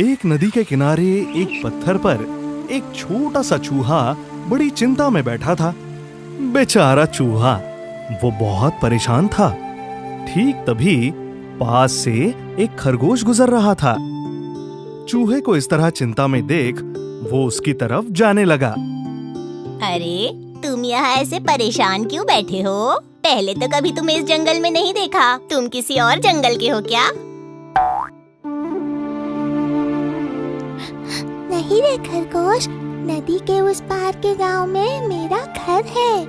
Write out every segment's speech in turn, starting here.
एक नदी के किनारे एक पत्थर पर एक छोटा सा चूहा बड़ी चिंता में बैठा था। बेचारा चूहा, वो बहुत परेशान था। ठीक तभी पास से एक खरगोश गुजर रहा था। चूहे को इस तरह चिंता में देख वो उसकी तरफ जाने लगा। अरे, तुम यहाँ ऐसे परेशान क्यों बैठे हो? पहले तो कभी तुम्हें इस जंगल में नहीं देखा। तुम किसी और जंगल के हो क्या? नहीं रे खरगोश, नदी के उस पार के गांव में मेरा घर है।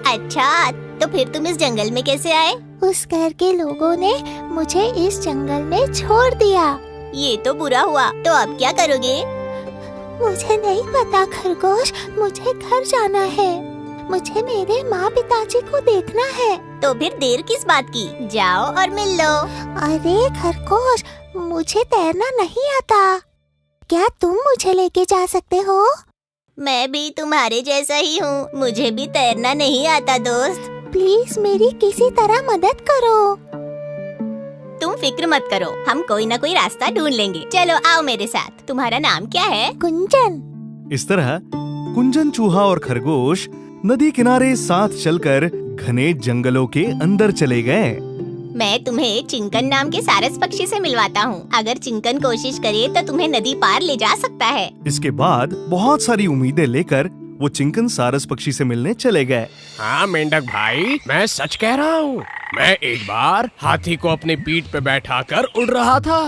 अच्छा, तो फिर तुम इस जंगल में कैसे आए? उस घर के लोगों ने मुझे इस जंगल में छोड़ दिया। ये तो बुरा हुआ। तो अब क्या करोगे? मुझे नहीं पता खरगोश, मुझे घर जाना है। मुझे मेरे माँ पिताजी को देखना है। तो फिर देर किस बात की? जाओ और मिल लो। अरे खरगोश, मुझे तैरना नहीं आता। क्या तुम मुझे लेके जा सकते हो? मैं भी तुम्हारे जैसा ही हूँ। मुझे भी तैरना नहीं आता दोस्त। प्लीज मेरी किसी तरह मदद करो। तुम फिक्र मत करो, हम कोई ना कोई रास्ता ढूंढ लेंगे। चलो आओ मेरे साथ। तुम्हारा नाम क्या है? कुंजन। इस तरह कुंजन चूहा और खरगोश नदी किनारे साथ चलकर घने जंगलों के अंदर चले गए। मैं तुम्हें चिंकन नाम के सारस पक्षी से मिलवाता हूँ। अगर चिंकन कोशिश करे तो तुम्हें नदी पार ले जा सकता है। इसके बाद बहुत सारी उम्मीदें लेकर वो चिंकन सारस पक्षी से मिलने चले गए। हाँ मेंढक भाई, मैं सच कह रहा हूँ। मैं एक बार हाथी को अपनी पीठ पे बैठाकर उड़ रहा था।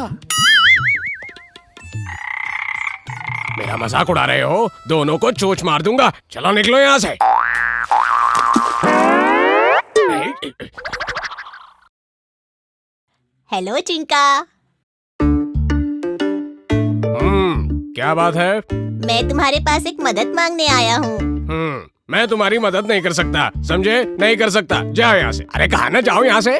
मेरा मजाक उड़ा रहे हो? दोनों को चोंच मार दूंगा। चलो निकलो यहाँ से। हेलो चिंका। क्या बात है? मैं तुम्हारे पास एक मदद मांगने आया हूँ। मैं तुम्हारी मदद नहीं कर सकता, समझे? नहीं कर सकता। जाओ यहाँ से। अरे कहा ना, जाओ यहाँ से।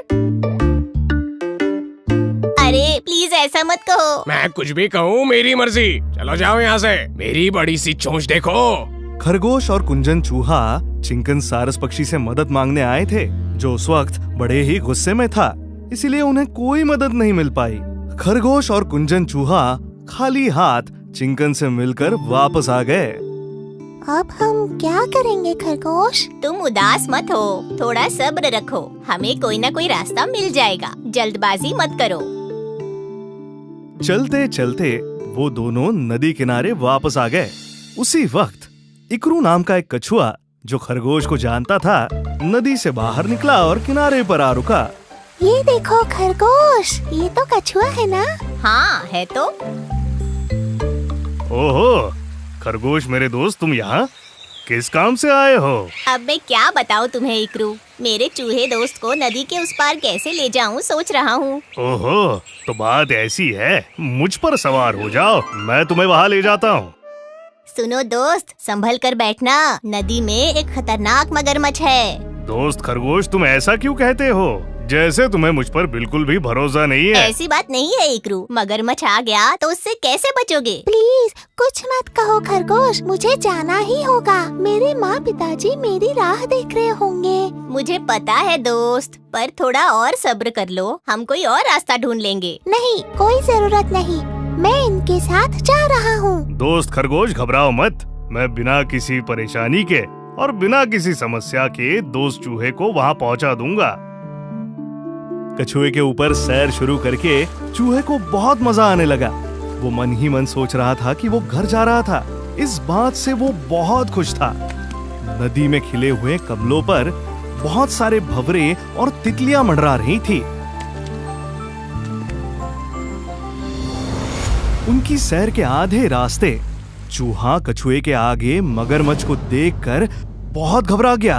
अरे प्लीज ऐसा मत कहो। मैं कुछ भी कहूँ मेरी मर्जी। चलो जाओ यहाँ से। मेरी बड़ी सी चोंच देखो। खरगोश और कुंजन चूहा चिंकन सारस पक्षी से मदद मांगने आए थे, जो उस वक्त बड़े ही गुस्से में था। इसीलिए उन्हें कोई मदद नहीं मिल पाई। खरगोश और कुंजन चूहा खाली हाथ चिंकन से मिलकर वापस आ गए। अब हम क्या करेंगे खरगोश? तुम उदास मत हो, थोड़ा सब्र रखो। हमें कोई ना कोई रास्ता मिल जाएगा। जल्दबाजी मत करो। चलते चलते वो दोनों नदी किनारे वापस आ गए। उसी वक्त इकरू नाम का एक कछुआ, जो खरगोश को जानता था, नदी से बाहर निकला और किनारे पर आ रुका। ये देखो खरगोश, ये तो कछुआ है ना? हाँ है तो। ओहो खरगोश मेरे दोस्त, तुम यहाँ किस काम से आए हो? अब मैं क्या बताऊँ तुम्हें इकरू। मेरे चूहे दोस्त को नदी के उस पार कैसे ले जाऊँ सोच रहा हूँ। ओहो, तो बात ऐसी है। मुझ पर सवार हो जाओ, मैं तुम्हें वहाँ ले जाता हूँ। सुनो दोस्त, संभल कर बैठना। नदी में एक खतरनाक मगरमच्छ है। दोस्त खरगोश, तुम ऐसा क्यों कहते हो? जैसे तुम्हें मुझ पर बिल्कुल भी भरोसा नहीं है। ऐसी बात नहीं है इकरू। मगरमच्छ आ गया तो उससे कैसे बचोगे? प्लीज कुछ मत कहो खरगोश, मुझे जाना ही होगा। मेरे माँ पिताजी मेरी राह देख रहे होंगे। मुझे पता है दोस्त, पर थोड़ा और सब्र कर लो। हम कोई और रास्ता ढूंढ लेंगे। नहीं, कोई जरूरत नहीं। मैं इनके साथ जा रहा हूँ। दोस्त खरगोश घबराओ मत। मैं बिना किसी परेशानी के और बिना किसी समस्या के दोस्त चूहे को वहाँ पहुँचा दूंगा। कछुए के ऊपर सैर शुरू करके चूहे को बहुत मजा आने लगा। वो मन ही मन सोच रहा था कि वो घर जा रहा था। इस बात से वो बहुत खुश था। नदी में खिले हुए कमलों पर बहुत सारे भंवरे और तितलियां मंडरा रही थी। उनकी सैर के आधे रास्ते चूहा कछुए के आगे मगरमच्छ को देखकर बहुत घबरा गया।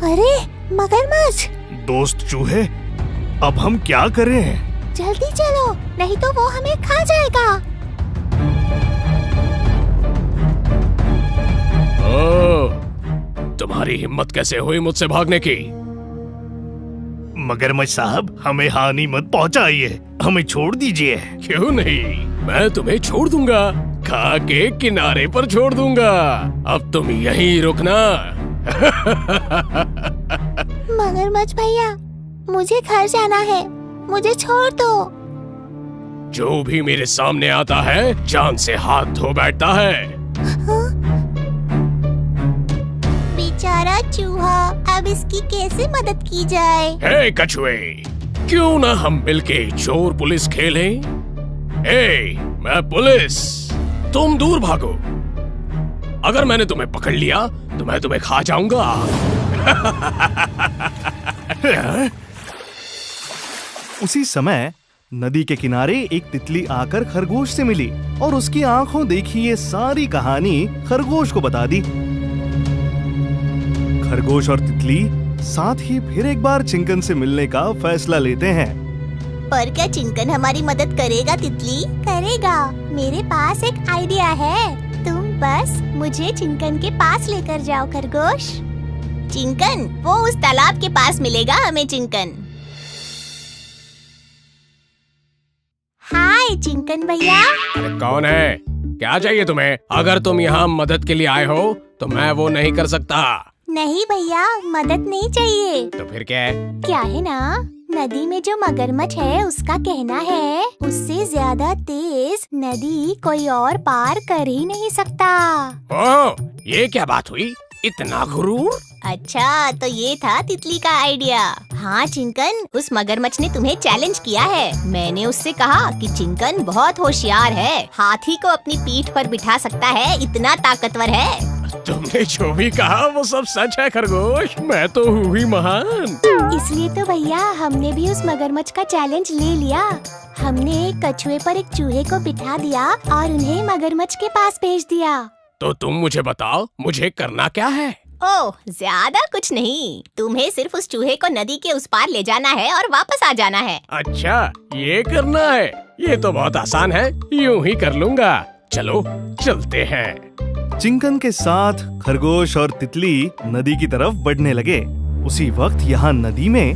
अरे मगरमच्छ! दोस्त चूहे, अब हम क्या करें? जल्दी चलो, नहीं तो वो हमें खा जाएगा। तुम्हारी हिम्मत कैसे हुई मुझसे भागने की? मगरमच्छ साहब, हमें हानि मत पहुंचाइए, हमें छोड़ दीजिए। क्यों नहीं, मैं तुम्हें छोड़ दूंगा। खा के किनारे पर छोड़ दूंगा। अब तुम यहीं रुकना। मगरमच्छ भैया, मुझे घर जाना है, मुझे छोड़ दो। जो भी मेरे सामने आता है जान से हाथ धो बैठता है। बेचारा चूहा, अब इसकी कैसे मदद की जाए? हे कछुए, क्यों ना हम मिलके चोर पुलिस खेलें? मैं पुलिस, तुम दूर भागो। अगर मैंने तुम्हें पकड़ लिया तो मैं तुम्हें खा जाऊंगा। उसी समय नदी के किनारे एक तितली आकर खरगोश से मिली और उसकी आंखों देखी ये सारी कहानी खरगोश को बता दी। खरगोश और तितली साथ ही फिर एक बार चिंकन से मिलने का फैसला लेते हैं। पर क्या चिंकन हमारी मदद करेगा तितली? करेगा। मेरे पास एक आइडिया है। तुम बस मुझे चिंकन के पास लेकर जाओ खरगोश। चिंकन, वो उस तालाब के पास मिलेगा हमें चिंकन। हाय चिंकन भैया। अरे कौन है? क्या चाहिए तुम्हें? अगर तुम यहाँ मदद के लिए आए हो तो मैं वो नहीं कर सकता। नहीं भैया, मदद नहीं चाहिए। तो फिर क्या है? क्या है ना, नदी में जो मगरमच्छ है उसका कहना है उससे ज्यादा तेज नदी कोई और पार कर ही नहीं सकता। ओह, ये क्या बात हुई? इतना गुरूर? अच्छा, तो ये था तितली का आइडिया। हाँ चिंकन, उस मगरमच्छ ने तुम्हें चैलेंज किया है। मैंने उससे कहा कि चिंकन बहुत होशियार है, हाथी को अपनी पीठ पर बिठा सकता है, इतना ताकतवर है। तुमने जो भी कहा वो सब सच है खरगोश, मैं तो हूँ ही महान। इसलिए तो भैया हमने भी उस मगरमच्छ का चैलेंज ले लिया। हमने एक कछुए पर एक चूहे को बिठा दिया और उन्हें मगरमच्छ के पास भेज दिया। तो तुम मुझे बताओ, मुझे करना क्या है? ओह, ज्यादा कुछ नहीं, तुम्हें सिर्फ उस चूहे को नदी के उस पार ले जाना है और वापस आ जाना है। अच्छा, ये करना है? ये तो बहुत आसान है, यूं ही कर लूंगा। चलो चलते हैं। चिंकन के साथ खरगोश और तितली नदी की तरफ बढ़ने लगे। उसी वक्त यहाँ नदी में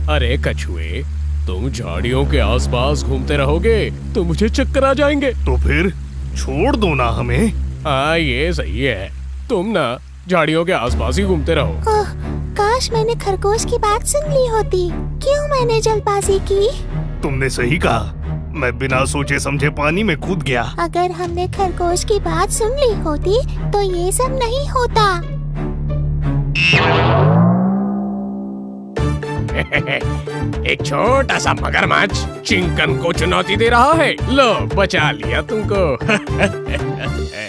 अरे कछुए, तुम झाड़ियों के आसपास घूमते रहोगे तो मुझे चक्कर आ जाएंगे। तो फिर छोड़ दो ना हमें। हाँ, ये सही है, तुम ना झाड़ियों के आसपास ही घूमते रहो। ओह, काश मैंने खरगोश की बात सुन ली होती। क्यों मैंने जल्दबाजी की? तुमने सही कहा, मैं बिना सोचे समझे पानी में कूद गया। अगर हमने खरगोश की बात सुन ली होती तो ये सब नहीं होता। एक छोटा सा मगरमच्छ चिंकन को चुनौती दे रहा है। लो, बचा लिया तुमको।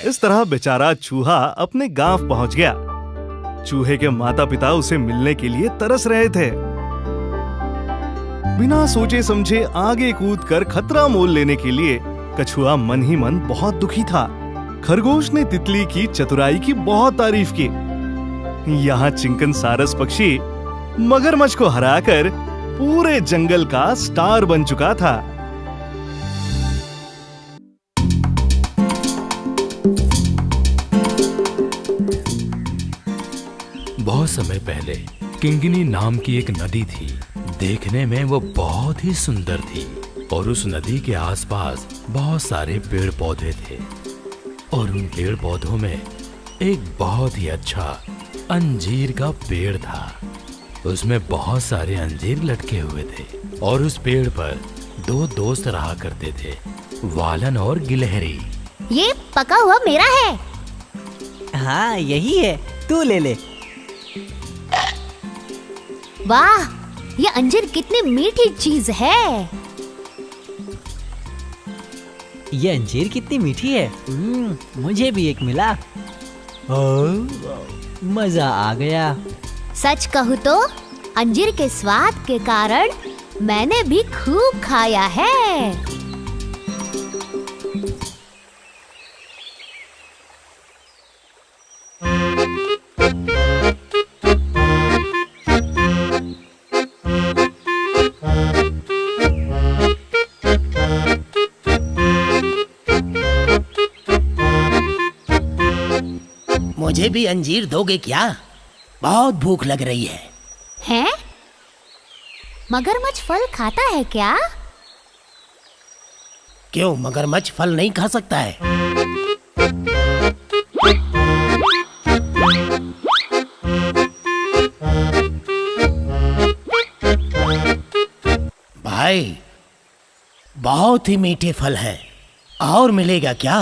इस तरह बेचारा चूहा अपने गांव पहुंच गया। चूहे के माता पिता उसे मिलने के लिए तरस रहे थे। बिना सोचे समझे आगे कूदकर खतरा मोल लेने के लिए कछुआ मन ही मन बहुत दुखी था। खरगोश ने तितली की चतुराई की बहुत तारीफ की। यहाँ चिंकन सारस पक्षी मगरमच्छ को हराकर पूरे जंगल का स्टार बन चुका था। बहुत समय पहले किंगनी नाम की एक नदी थी। देखने में वो बहुत ही सुंदर थी और उस नदी के आसपास बहुत सारे पेड़ पौधे थे और उन पेड़ पौधों में एक बहुत ही अच्छा अंजीर का पेड़ था। उसमें बहुत सारे अंजीर लटके हुए थे और उस पेड़ पर दो दोस्त रहा करते थे, वालन और गिलहरी। ये पका हुआ मेरा है। हाँ, यही है, तू ले ले। वाह, ये अंजीर कितनी मीठी चीज है। ये अंजीर कितनी मीठी है। मुझे भी एक मिला। मजा आ गया। सच कहूँ तो अंजीर के स्वाद के कारण मैंने भी खूब खाया है। मुझे भी अंजीर दोगे क्या? बहुत भूख लग रही है। हैं? मगरमच्छ फल खाता है क्या? क्यों, मगरमच्छ फल नहीं खा सकता है? भाई, बहुत ही मीठे फल हैं। और मिलेगा क्या?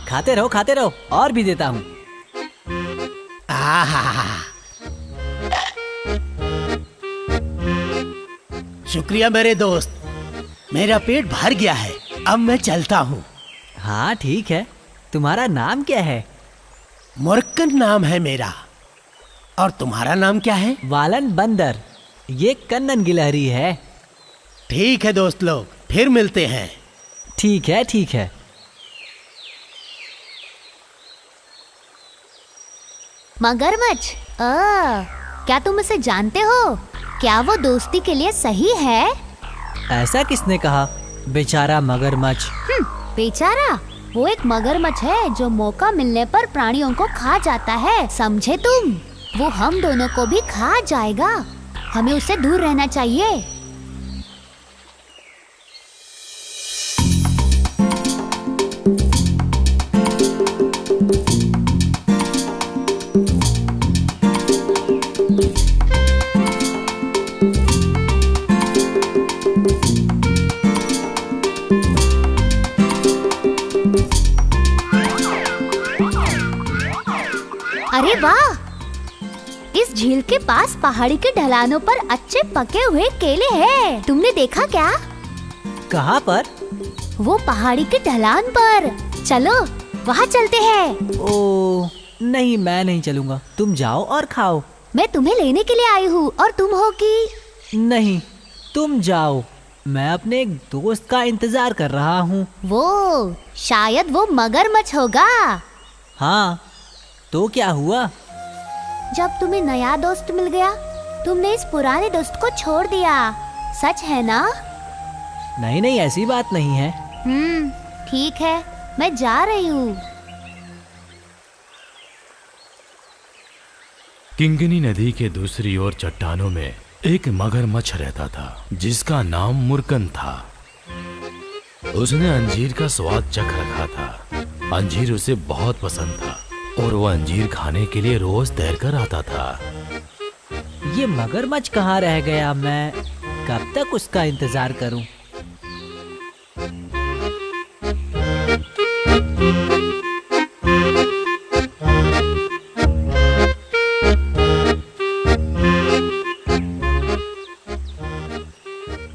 खाते रहो और भी देता हूँ। आहा, शुक्रिया मेरे दोस्त, मेरा पेट भर गया है, अब मैं चलता हूँ। हाँ ठीक है, तुम्हारा नाम क्या है? मुर्कन नाम है मेरा। और तुम्हारा नाम क्या है? वालन बंदर। ये कन्नन गिलहरी है। ठीक है दोस्त लोग, फिर मिलते हैं। ठीक है। मगरमच्छ, क्या तुम उसे जानते हो? क्या वो दोस्ती के लिए सही है? ऐसा किसने कहा? बेचारा मगरमच्छ। बेचारा? वो एक मगरमच्छ है जो मौका मिलने पर प्राणियों को खा जाता है, समझे तुम? वो हम दोनों को भी खा जाएगा। हमें उससे दूर रहना चाहिए। अरे वाह! इस झील के पास पहाड़ी के ढलानों पर अच्छे पके हुए केले हैं। तुमने देखा क्या? कहाँ पर? वो पहाड़ी के ढलान पर। चलो वहाँ चलते हैं। ओ नहीं, मैं नहीं चलूँगा। तुम जाओ और खाओ। मैं तुम्हें लेने के लिए आई हूँ और तुम हो कि? नहीं, तुम जाओ। मैं अपने एक दोस्त का इंतजार कर रहा हूँ। वो शायद वो मगरमच्छ होगा। हाँ, तो क्या हुआ? जब तुम्हें नया दोस्त मिल गया, तुमने इस पुराने दोस्त को छोड़ दिया। सच है ना? नहीं, ऐसी बात नहीं है। ठीक है, मैं जा रही हूँ। किंगनी नदी के दूसरी ओर चट्टानों में एक मगरमच्छ रहता था जिसका नाम मुर्कन था। उसने अंजीर का स्वाद चख रखा था। अंजीर उसे बहुत पसंद था और वह अंजीर खाने के लिए रोज तैर कर आता था। ये मगरमच्छ कहाँ रह गया? मैं कब तक उसका इंतजार करूं?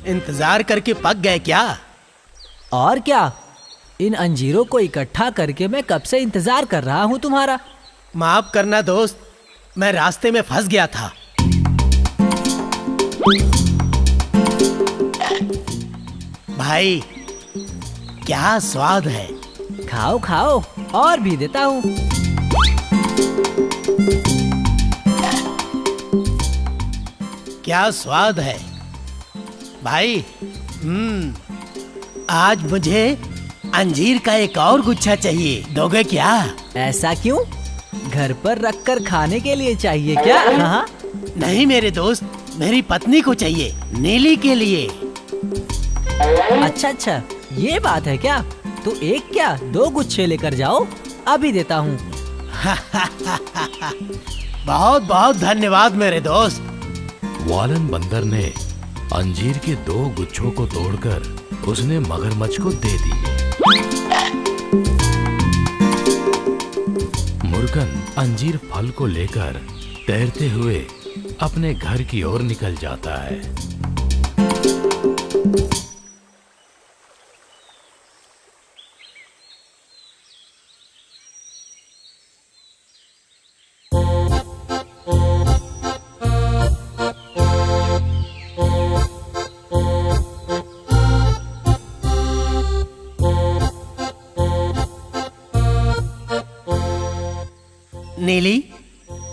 इंतजार करके पक गए क्या? और क्या, इन अंजीरों को इकट्ठा करके मैं कब से इंतजार कर रहा हूँ तुम्हारा। माफ करना दोस्त, मैं रास्ते में फंस गया था। भाई, क्या स्वाद है। खाओ खाओ, और भी देता हूँ। क्या स्वाद है भाई। आज मुझे अंजीर का एक और गुच्छा चाहिए, दोगे क्या? ऐसा क्यों? घर पर रखकर खाने के लिए चाहिए क्या? हाँ? नहीं मेरे दोस्त, मेरी पत्नी को चाहिए, नीली के लिए। अच्छा, ये बात है क्या? तो एक क्या 2 गुच्छे लेकर जाओ, अभी देता हूँ। बहुत बहुत धन्यवाद मेरे दोस्त। वालन बंदर ने अंजीर के 2 गुच्छों को तोड़कर उसने मगरमच्छ को दे दिए। मुर्कन अंजीर फल को लेकर तैरते हुए अपने घर की ओर निकल जाता है। नीली,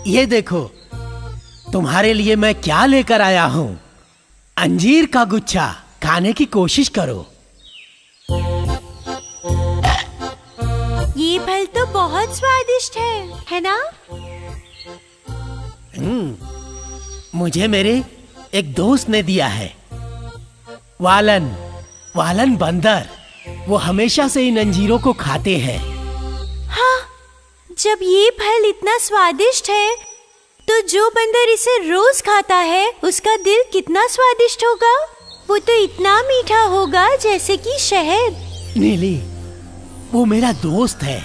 ये देखो, तुम्हारे लिए मैं क्या लेकर आया हूँ। अंजीर का गुच्छा, खाने की कोशिश करो। ये फल तो बहुत स्वादिष्ट है ना? मुझे मेरे एक दोस्त ने दिया है, वालन बंदर। वो हमेशा से इन अंजीरों को खाते हैं। हाँ, जब ये फल इतना स्वादिष्ट है, तो जो बंदर इसे रोज खाता है, उसका दिल कितना स्वादिष्ट होगा। वो तो इतना मीठा होगा जैसे कि शहद। नीली, वो मेरा दोस्त है,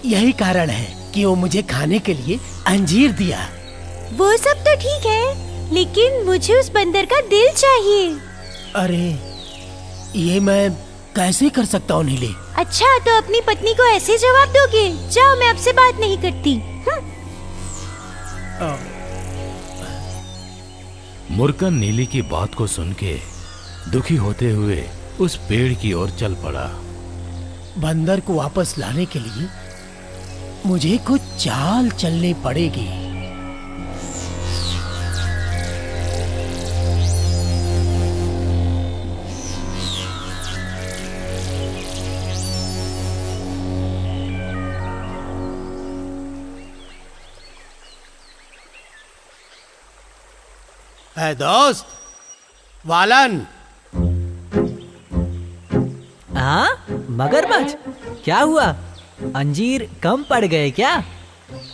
यही कारण है कि वो मुझे खाने के लिए अंजीर दिया। वो सब तो ठीक है, लेकिन मुझे उस बंदर का दिल चाहिए। अरे, ये मैं कैसे कर सकता हूँ नीली? अच्छा, तो अपनी पत्नी को ऐसे जवाब दोगे? जाओ, मैं आपसे बात नहीं करती। मुर्कन नीली की बात को सुन के दुखी होते हुए उस पेड़ की ओर चल पड़ा। बंदर को वापस लाने के लिए मुझे कुछ चाल चलनी पड़ेगी। है दोस्त वालन। हाँ, मगरमच्छ, क्या हुआ? अंजीर कम पड़ गए क्या?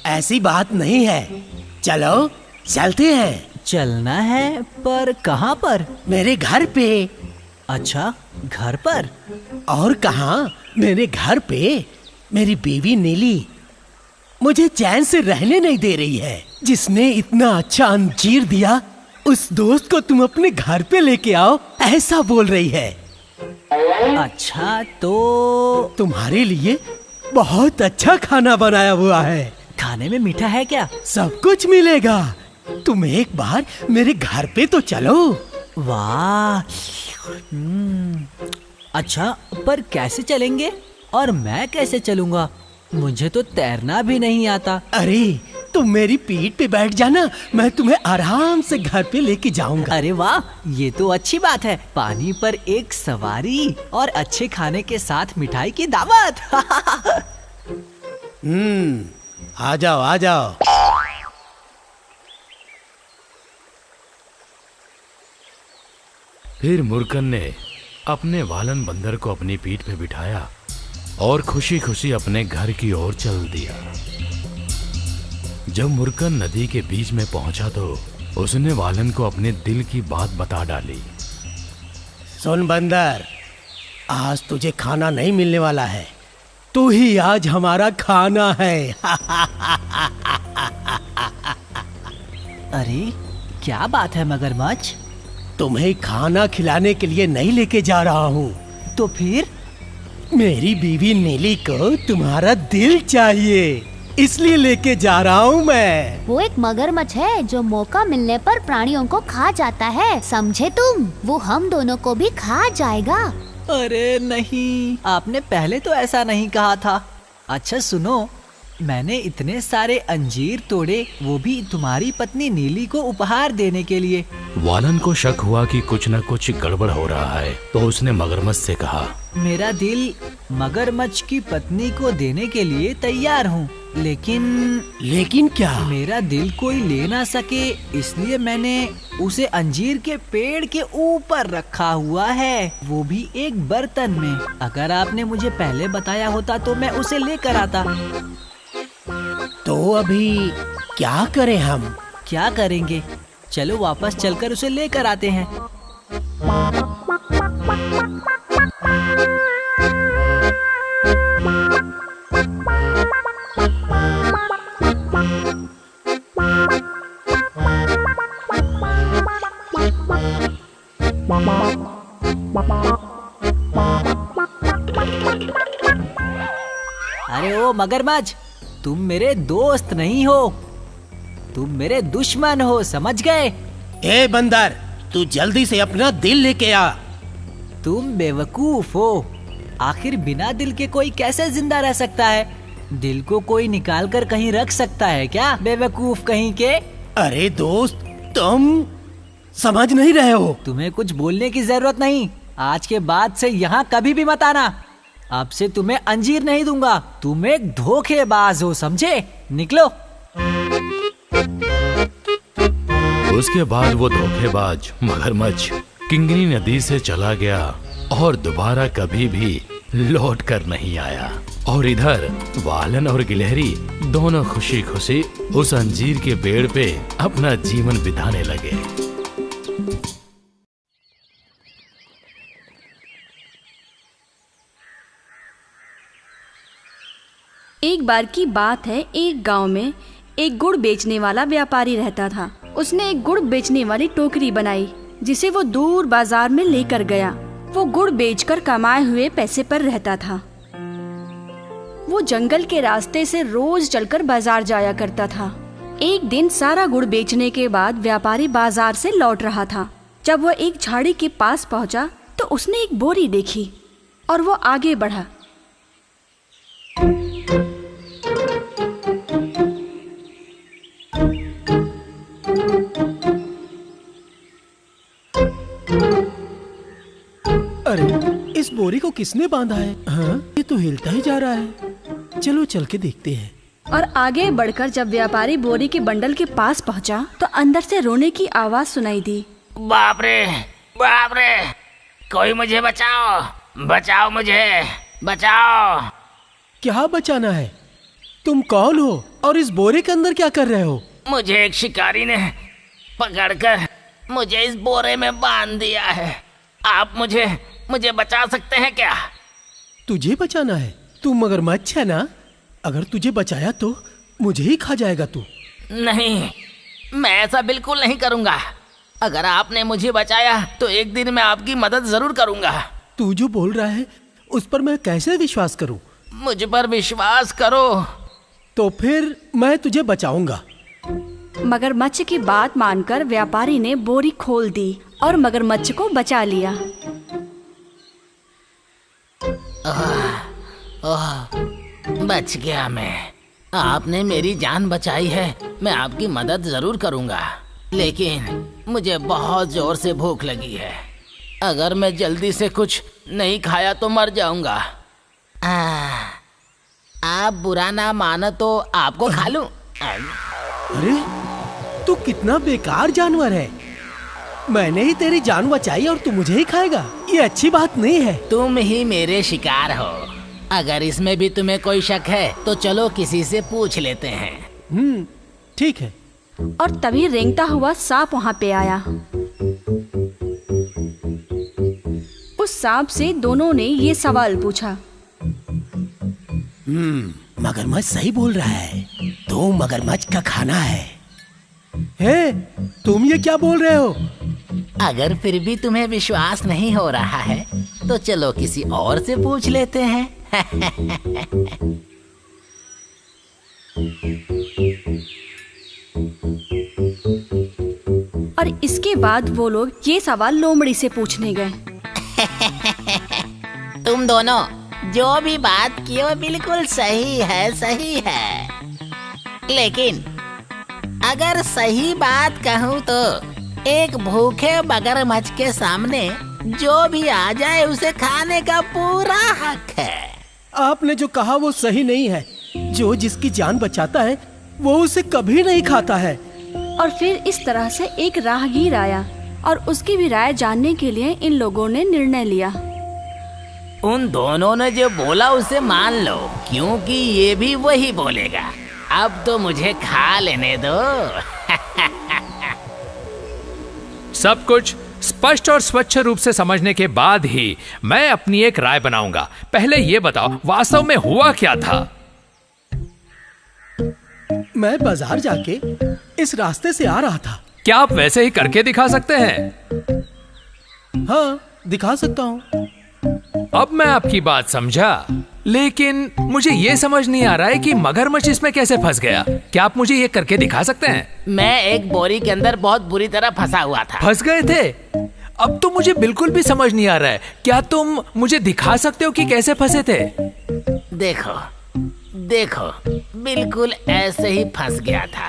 ऐसी बात नहीं है, चलो चलते हैं। चलना है, पर कहाँ पर? मेरे घर पे। अच्छा, घर पर? और कहाँ? मेरे घर पे मेरी बीवी नीली मुझे चैन से रहने नहीं दे रही है। जिसने इतना अच्छा अंजीर दिया, उस दोस्त को तुम अपने घर पे लेके आओ, ऐसा बोल रही है। अच्छा, तो तुम्हारे लिए बहुत अच्छा खाना बनाया हुआ है। खाने में मीठा है क्या? सब कुछ मिलेगा। तुम एक बार मेरे घर पे तो चलो। वाह। अच्छा, पर कैसे चलेंगे? और मैं कैसे चलूंगा? मुझे तो तैरना भी नहीं आता। अरे, तुम मेरी पीठ पे बैठ जाना, मैं तुम्हें आराम से घर पे लेके जाऊंगा। अरे वाह, ये तो अच्छी बात है। पानी पर एक सवारी और अच्छे खाने के साथ मिठाई की दावत। आ जाओ, आ जाओ। फिर मुर्कन ने अपने वालन बंदर को अपनी पीठ पे बिठाया और खुशी खुशी अपने घर की ओर चल दिया। जब मुर्कन नदी के बीच में पहुंचा तो उसने वालन को अपने दिल की बात बता डाली। सुन बंदर, आज तुझे खाना नहीं मिलने वाला है, तू ही आज हमारा खाना है। अरे, क्या बात है मगरमच्छ? तुम्हें खाना खिलाने के लिए नहीं लेके जा रहा हूँ। तो फिर? मेरी बीवी नीली को तुम्हारा दिल चाहिए, इसलिए लेके जा रहा हूँ मैं। वो एक मगरमच्छ है जो मौका मिलने पर प्राणियों को खा जाता है, समझे तुम? वो हम दोनों को भी खा जाएगा। अरे नहीं, आपने पहले तो ऐसा नहीं कहा था। अच्छा सुनो, मैंने इतने सारे अंजीर तोड़े, वो भी तुम्हारी पत्नी नीली को उपहार देने के लिए। वालन को शक हुआ कि कुछ न कुछ गड़बड़ हो रहा है, तो उसने मगरमच्छ से कहा, मेरा दिल मगरमच्छ की पत्नी को देने के लिए तैयार हूँ, लेकिन क्या? मेरा दिल कोई ले ना सके, इसलिए मैंने उसे अंजीर के पेड़ के ऊपर रखा हुआ है, वो भी एक बर्तन में। अगर आपने मुझे पहले बताया होता तो मैं उसे लेकर आता। तो अभी क्या करें हम? क्या करेंगे? चलो वापस चलकर उसे लेकर आते हैं। अरे ओ मगरमच्छ, तुम मेरे दोस्त नहीं हो, तुम मेरे दुश्मन हो, समझ गए? ए बंदर, तू जल्दी से अपना दिल लेके आ। तुम बेवकूफ हो। आखिर बिना दिल के कोई कैसे जिंदा रह सकता है? दिल को कोई निकाल कर कहीं रख सकता है क्या, बेवकूफ कहीं के? अरे दोस्त, तुम समझ नहीं रहे हो। तुम्हें कुछ बोलने की जरूरत नहीं। आज के बाद से यहाँ कभी भी मत आना। अब से तुम्हें अंजीर नहीं दूंगा। तुम एक धोखेबाज हो, समझे? निकलो। उसके बाद वो धोखेबाज मगरमच्छ किंगनी नदी से चला गया और दोबारा कभी भी लौट कर नहीं आया। और इधर वालन और गिलहरी दोनों खुशी खुशी उस अंजीर के पेड़ पे अपना जीवन बिताने लगे। एक बार की बात है, एक गांव में एक गुड़ बेचने वाला व्यापारी रहता था। उसने एक गुड़ बेचने वाली टोकरी बनाई जिसे वो दूर बाजार में लेकर गया। वो गुड़ बेचकर कमाए हुए पैसे पर रहता था। वो जंगल के रास्ते से रोज चलकर बाजार जाया करता था। एक दिन सारा गुड़ बेचने के बाद व्यापारी बाजार से लौट रहा था। जब वो एक झाड़ी के पास पहुंचा तो उसने एक बोरी देखी और वो आगे बढ़ा। अरे, इस बोरी को किसने बांधा है? हाँ, ये तो हिलता ही जा रहा है। चलो चल के देखते हैं। और आगे बढ़कर जब व्यापारी बोरी के बंडल के पास पहुंचा तो अंदर से रोने की आवाज सुनाई दी। बाप रे, बाप रे, कोई मुझे बचाओ, बचाओ मुझे, बचाओ। क्या बचाना है? तुम कौन हो और इस बोरे के अंदर क्या कर रहे हो? मुझे एक शिकारी ने पकड़कर मुझे इस बोरे में बांध दिया है। आप मुझे बचा सकते हैं क्या? तुझे बचाना है? तू मगरमच्छ है ना? अगर तुझे बचाया तो मुझे ही खा जाएगा तू। नहीं, मैं ऐसा बिल्कुल नहीं करूंगा। अगर आपने मुझे बचाया तो एक दिन मैं आपकी मदद जरूर करूंगा। तू जो बोल रहा है उस पर मैं कैसे विश्वास करूं? मुझ पर विश्वास करो। तो फिर मैं तुझे बचाऊंगा। मगरमच्छ की बात मानकर व्यापारी ने बोरी खोल दी और मगरमच्छ को बचा लिया। बच गया मैं। आपने मेरी जान बचाई है। मैं आपकी मदद जरूर करूंगा, लेकिन मुझे बहुत जोर से भूख लगी है। अगर मैं जल्दी से कुछ नहीं खाया तो मर जाऊंगा। आप बुरा ना मानो तो आपको खा लूं। अरे, तू कितना बेकार जानवर है। मैंने ही तेरी जान बचाई और तू मुझे ही खाएगा? ये अच्छी बात नहीं है। तुम ही मेरे शिकार हो। अगर इसमें भी तुम्हें कोई शक है तो चलो किसी से पूछ लेते हैं। ठीक है। और तभी रेंगता हुआ सांप वहाँ पे आया। उस सांप से दोनों ने ये सवाल पूछा। मगरमच्छ सही बोल रहा है। तो मगरमच्छ का खाना है। हे, तुम ये क्या बोल रहे हो? अगर फिर भी तुम्हें विश्वास नहीं हो रहा है तो चलो किसी और से पूछ लेते हैं। और इसके बाद वो लोग ये सवाल लोमड़ी से पूछने गए। तुम दोनों जो भी बात की वो बिल्कुल सही है, सही है। लेकिन अगर सही बात कहूँ तो एक भूखे मगरमच्छ के सामने जो भी आ जाए उसे खाने का पूरा हक है। आपने जो कहा वो सही नहीं है। जो जिसकी जान बचाता है वो उसे कभी नहीं खाता है। और फिर इस तरह से एक राहगीर आया और उसकी भी राय जानने के लिए इन लोगों ने निर्णय लिया। उन दोनों ने जो बोला उसे मान लो, क्योंकि ये भी वही बोलेगा। अब तो मुझे खा लेने दो। सब कुछ स्पष्ट और स्वच्छ रूप से समझने के बाद ही मैं अपनी एक राय बनाऊंगा। पहले ये बताओ, वास्तव में हुआ क्या था? मैं बाजार जाके इस रास्ते से आ रहा था। क्या आप वैसे ही करके दिखा सकते हैं? हाँ, दिखा सकता हूँ। अब मैं आपकी बात समझा, लेकिन मुझे ये समझ नहीं आ रहा है कि मगरमच्छ इसमें कैसे फंस गया। क्या आप मुझे ये करके दिखा सकते हैं? मैं एक बोरी के अंदर बहुत बुरी तरह फंसा हुआ था। फंस गए थे? अब तो मुझे बिल्कुल भी समझ नहीं आ रहा है। क्या तुम मुझे दिखा सकते हो कि कैसे फंसे थे? देखो, देखो, बिल्कुल ऐसे ही फंस गया था।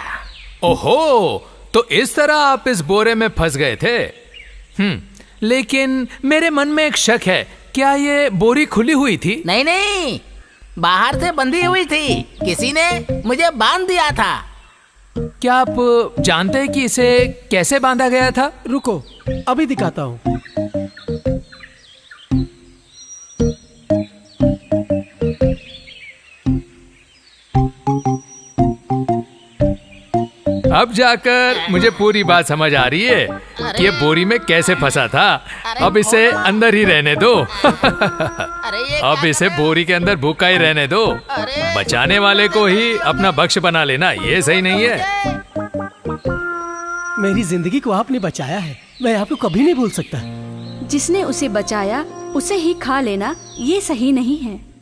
ओहो, तो इस तरह आप इस बोरे में फंस गए थे। लेकिन मेरे मन में एक शक है। क्या ये बोरी खुली हुई थी? नहीं नहीं, बाहर से बंधी हुई थी। किसी ने मुझे बांध दिया था। क्या आप जानते हैं कि इसे कैसे बांधा गया था? रुको, अभी दिखाता हूँ। अब जाकर मुझे पूरी बात समझ आ रही है कि ये बोरी में कैसे फंसा था। अब इसे अंदर ही रहने दो। अब इसे बोरी के अंदर भूखा ही रहने दो। बचाने वाले को ही अपना बख्श बना लेना ये सही नहीं है। मेरी जिंदगी को आपने बचाया है, मैं आपको कभी नहीं भूल सकता। जिसने उसे बचाया उसे ही खा लेना ये सही नहीं है।